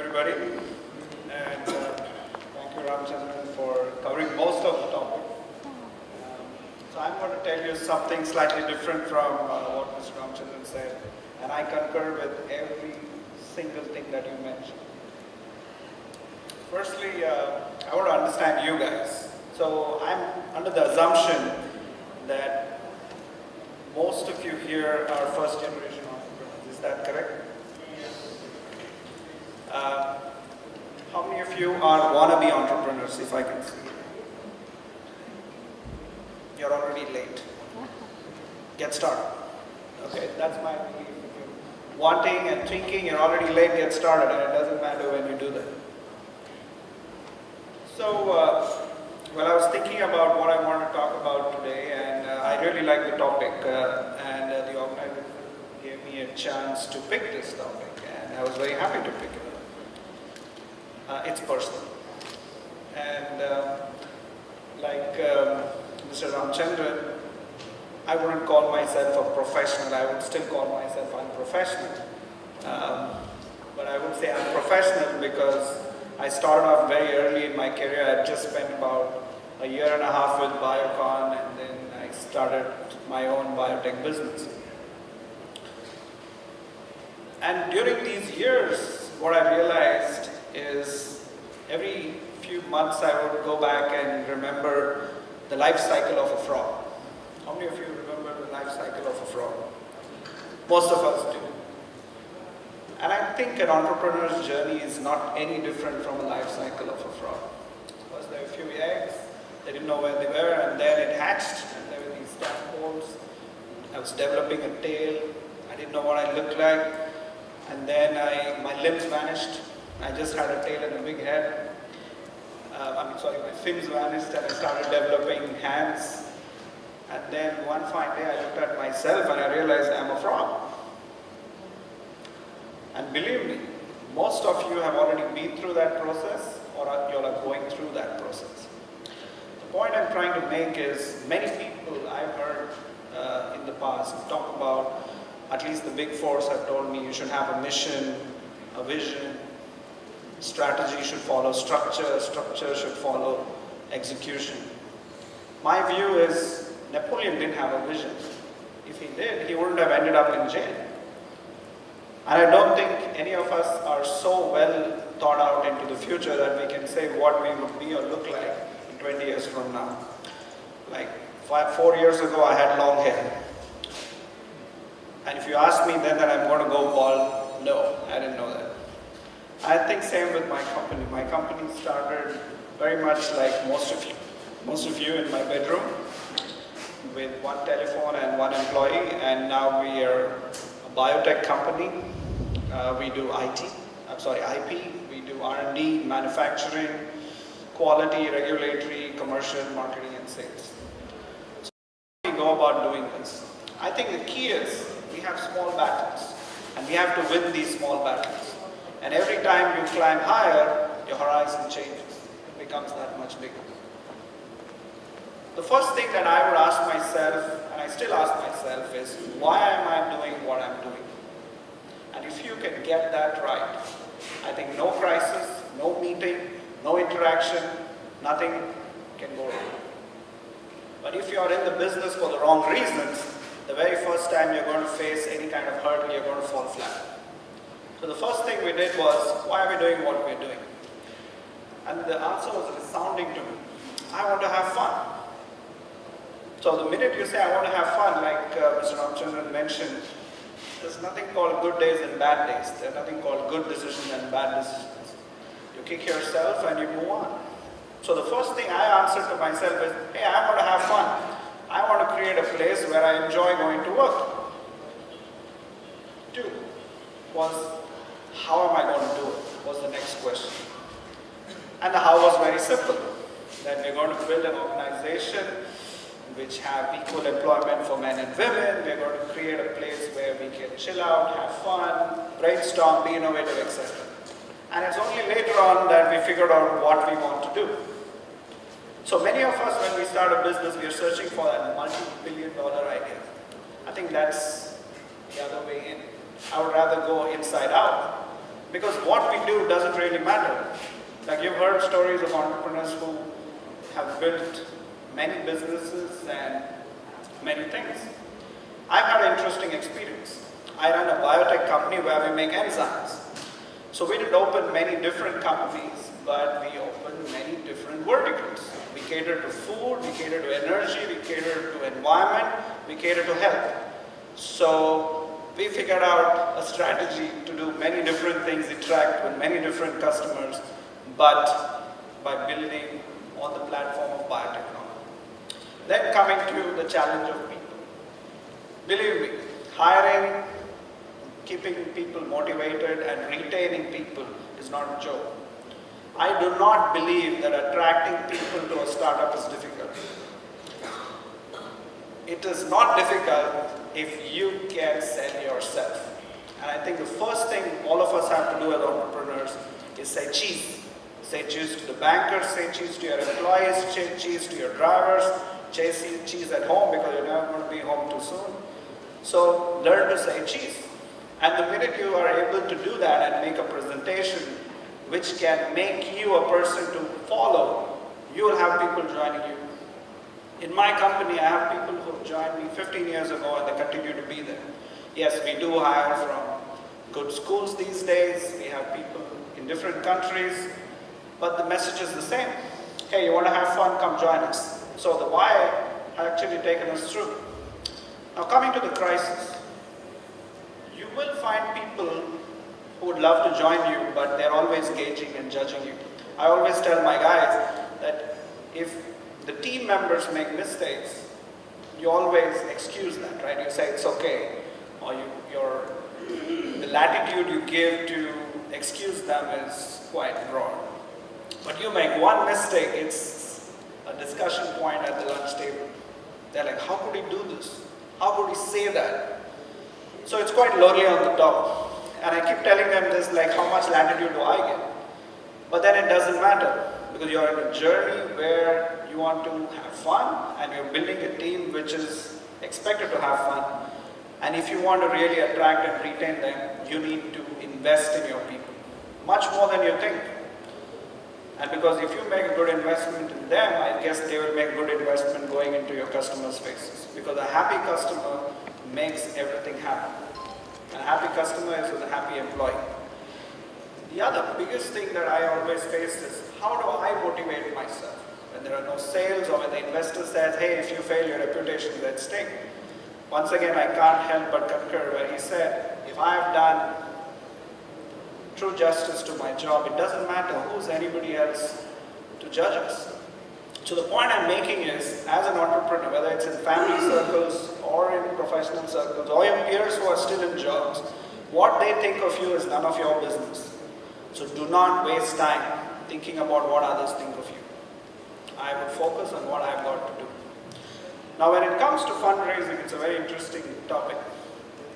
everybody. And thank you, Ramchandran, for covering most of the topic. So I'm going to tell you something slightly different from what Mr. Ramchandran said. And I concur with every single thing that you mentioned. Firstly, I want to understand you guys. So I'm under the assumption that most of you here are first generation entrepreneurs. Is that correct? How many of you are wannabe entrepreneurs, if I can see? You're already late. Get started. Okay, that's my belief. If you're wanting and thinking, you're already late, get started, and it doesn't matter when you do that. So, well, I was thinking about what I want to talk about today, and I really like the topic, and the organizer gave me a chance to pick this topic, and I was very happy to pick it. It's personal. And like Mr. Ramchandran, I wouldn't call myself a professional. I would still call myself unprofessional. But I would say I'm professional because I started off very early in my career. I had just spent about a year and a half with Biocon, and then I started my own biotech business. And during these years, what I realized is every few months I would go back and remember the life cycle of a frog. How many of you remember the life cycle of a frog? Most of us do. And I think an entrepreneur's journey is not any different from a life cycle of a frog. First there were a few eggs, they didn't know where they were, and then it hatched, and there were these tadpoles. I was developing a tail, I didn't know what I looked like, and then my limbs vanished. I just had a tail and a big head. My fins vanished, and I started developing hands. And then one fine day I looked at myself and I realized I'm a frog. And believe me, most of you have already been through that process, or you are going through that process. The point I'm trying to make is many people I've heard in the past talk about, at least the big fours have told me, you should have a mission, a vision. Strategy should follow structure, structure should follow execution. My view is Napoleon didn't have a vision. If he did, he wouldn't have ended up in jail. And I don't think any of us are so well thought out into the future that we can say what we would be or look like in 20 years from now. Like 4 years ago, I had long hair. And if you ask me then that I'm going to go bald, no, I didn't know that. I think same with my company. My company started very much like most of you in my bedroom, with one telephone and one employee, and now we are a biotech company. We do IP, we do R&D, manufacturing, quality, regulatory, commercial, marketing, and sales. So how do we go about doing this? I think the key is we have small battles, and we have to win these small battles. And every time you climb higher, your horizon changes. It becomes that much bigger. The first thing that I would ask myself, and I still ask myself, is why am I doing what I'm doing? And if you can get that right, I think no crisis, no meeting, no interaction, nothing can go wrong. But if you are in the business for the wrong reasons, the very first time you're going to face any kind of hurdle, you're going to fall flat. So the first thing we did was, why are we doing what we're doing? And the answer was resounding to me. I want to have fun. So the minute you say, I want to have fun, like Mr. Ramchandran mentioned, there's nothing called good days and bad days. There's nothing called good decisions and bad decisions. You kick yourself and you move on. So the first thing I answered to myself is, hey, I want to have fun. I want to create a place where I enjoy going to work. 2 was, how am I going to do it? Was the next question. And the how was very simple. That we're going to build an organization which have equal employment for men and women. We're going to create a place where we can chill out, have fun, brainstorm, be innovative, etc. And it's only later on that we figured out what we want to do. So many of us, when we start a business, we are searching for that multi-billion-dollar idea. I think that's the other way in. I would rather go inside out Because what we do doesn't really matter. Like you've heard stories of entrepreneurs who have built many businesses and many things. I've had an interesting experience. I run a biotech company where we make enzymes. So we didn't open many different companies, but we opened many different verticals. We cater to food, we cater to energy, we cater to environment, we cater to health. So we figured out a strategy to do many different things, interact with many different customers, but by building on the platform of biotechnology. Then coming to the challenge of people. Believe me, hiring, keeping people motivated and retaining people is not a joke. I do not believe that attracting people to a startup is difficult. It is not difficult if you can sell yourself. And I think the first thing all of us have to do as entrepreneurs is say cheese. Say cheese to the bankers, say cheese to your employees, say cheese to your drivers, say cheese at home because you're never going to be home too soon. So learn to say cheese. And the minute you are able to do that and make a presentation which can make you a person to follow, you will have people joining you. In my company, I have people who joined me 15 years ago and they continue to be there. Yes, we do hire from good schools these days. We have people in different countries, but the message is the same. Hey, you want to have fun? Come join us. So the why has actually taken us through. Now coming to the crisis, you will find people who would love to join you, but they're always gauging and judging you. I always tell my guys that if the team members make mistakes, you always excuse that, right? You say it's okay, or the latitude you give to excuse them is quite broad. But you make one mistake, it's a discussion point at the lunch table. They're like, how could he do this? How could he say that? So it's quite lonely on the top. And I keep telling them this, like, how much latitude do I get? But then it doesn't matter, because you're in a journey where you want to have fun, and you're building a team which is expected to have fun. And if you want to really attract and retain them, you need to invest in your people, much more than you think. And because if you make a good investment in them, I guess they will make good investment going into your customers' faces. Because a happy customer makes everything happen. A happy customer is a happy employee. The other biggest thing that I always face is, how do I motivate myself? When there are no sales, or when the investor says, hey, if you fail, your reputation is at stake. Once again, I can't help but concur where he said, if I have done true justice to my job, it doesn't matter who's anybody else to judge us. So the point I'm making is, as an entrepreneur, whether it's in family circles or in professional circles, or your peers who are still in jobs, what they think of you is none of your business. So do not waste time thinking about what others think of you. I will focus on what I've got to do. Now when it comes to fundraising, it's a very interesting topic.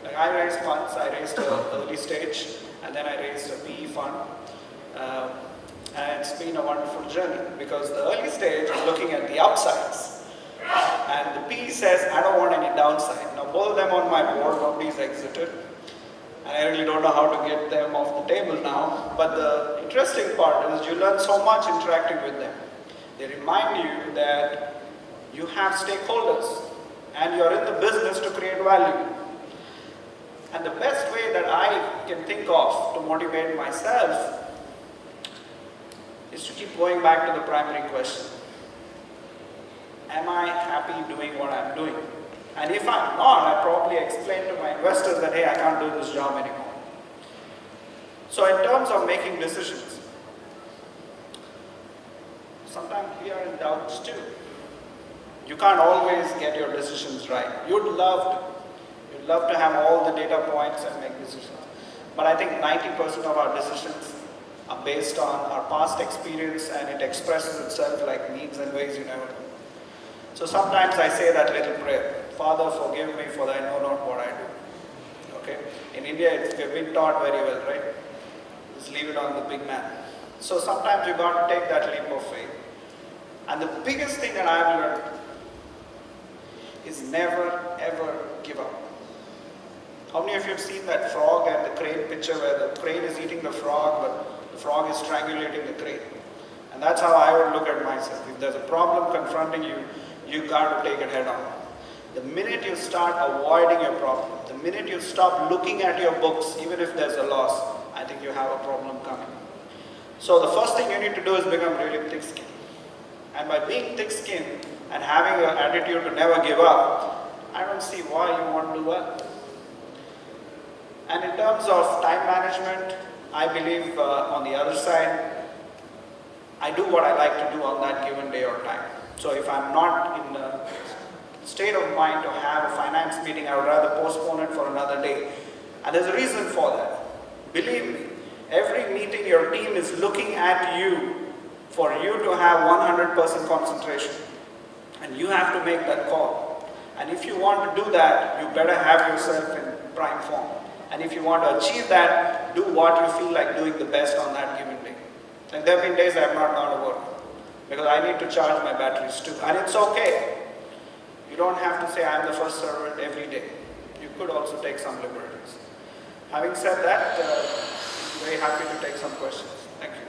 Like I raised funds, I raised an early stage, and then I raised a PE fund. And it's been a wonderful journey, because the early stage is looking at the upsides. And the PE says, I don't want any downside. Now both of them on my board, nobody's exited. And I really don't know how to get them off the table now. But the interesting part is you learn so much interacting with them. They remind you that you have stakeholders and you're in the business to create value. And the best way that I can think of to motivate myself is to keep going back to the primary question. Am I happy doing what I'm doing? And if I'm not, I probably explain to my investors that, hey, I can't do this job anymore. So in terms of making decisions, sometimes we are in doubts too. You can't always get your decisions right. You'd love to have all the data points and make decisions. But I think 90% of our decisions are based on our past experience, and it expresses itself like needs and ways you never do. So sometimes I say that little prayer, Father, forgive me for I know not what I do. Okay? In India, we've been taught very well, right? Just leave it on the big man. So sometimes you've got to take that leap of faith. And the biggest thing that I've learned is never ever give up. How many of you have seen that frog and the crane picture where the crane is eating the frog, but the frog is strangulating the crane? And that's how I would look at myself. If there's a problem confronting you, you got to take it head on. The minute you start avoiding your problem, the minute you stop looking at your books, even if there's a loss, I think you have a problem coming. So the first thing you need to do is become really thick-skinned. And by being thick-skinned and having an attitude to never give up, I don't see why you want to do well. And in terms of time management, I believe on the other side, I do what I like to do on that given day or time. So if I'm not in a state of mind to have a finance meeting, I would rather postpone it for another day. And there's a reason for that. Believe me, every meeting your team is looking at you for you to have 100% concentration. And you have to make that call. And if you want to do that, you better have yourself in prime form. And if you want to achieve that, do what you feel like doing the best on that given day. Like there have been days I have not gone to work because I need to charge my batteries too. And it's okay. You don't have to say I'm the first servant every day. You could also take some liberties. Having said that, I'm very happy to take some questions. Thank you.